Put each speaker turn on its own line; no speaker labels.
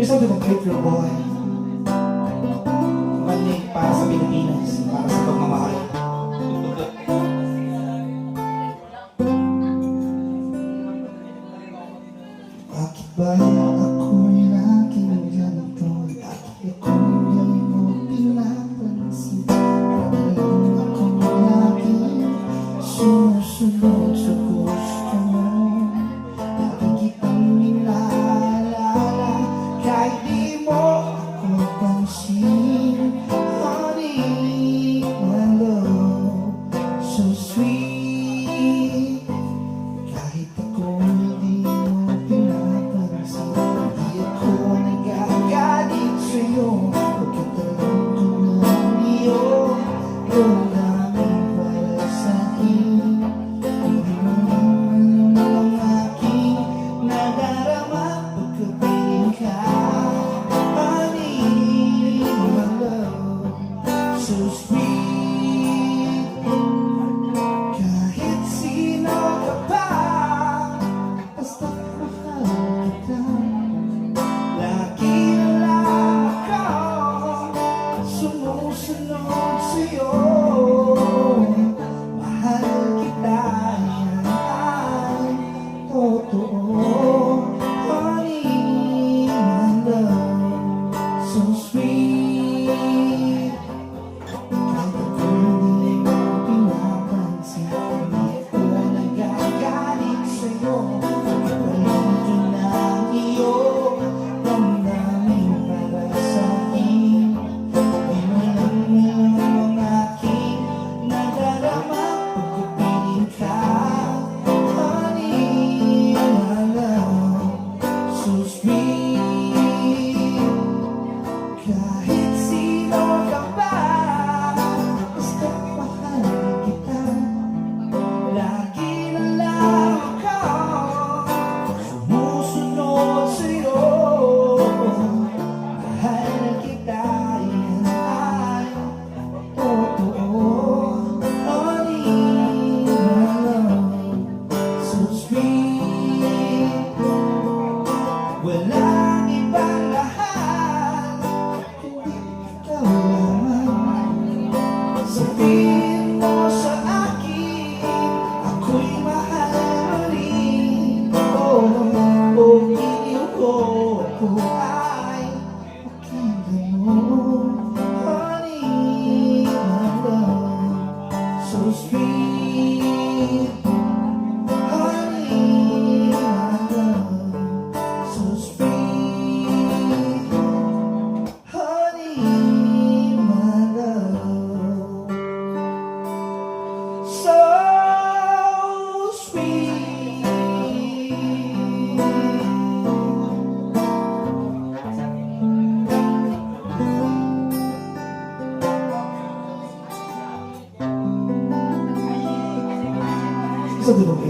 Here's something from Faith Your Boy. Manig para sa Pilipinas, para sa pagmamahal. Bakit ba ako'y laging ganito? Bakit ako'y di mo pinapansin? Parang akong laging sumusunod sa gusto mo. Lagi kitang inaalala kahit di mo ako pansin. Honey, my love, so sweet. Kahit ako'y di mo pinapansin, di ako nagagalit sa'yo. Pagkataon ko ng iyong damdamin para sa'kin. Hindi mo naman ang aking nadarama pagkapiling ka. Honey, my love, so sweet. Kahit sino ka pa, basta't mahal kita. Lagi na lang ako sumusunod sa'yo. Mahal kita, yan ay totoo. Honey, my love, so sweet. Kahit ako'y di mo pinapansin, di ako nagagalit sa'yo. Pagkataon ko ng iyong damdamin para sa'kin. Di mo naman ang aking nadarama pagkapiling ka. Honey, my love, so sweet. Kahit sino ka pa, basta't mahal kita. Lagi na lang ako sumusunod sa'yo. Mahal kita, yan ay totoo. Honey, my love, so sweet. Walang ibang lahat, kundi ikaw lamang. Sabihin mo sa akin, ako'y mahal mo rin. Oh, iniw ko ay pakinggan mo. Honey, my love, so sweet. Honey, my love, so sweet. Honey, my love, so sweet. Isa din ang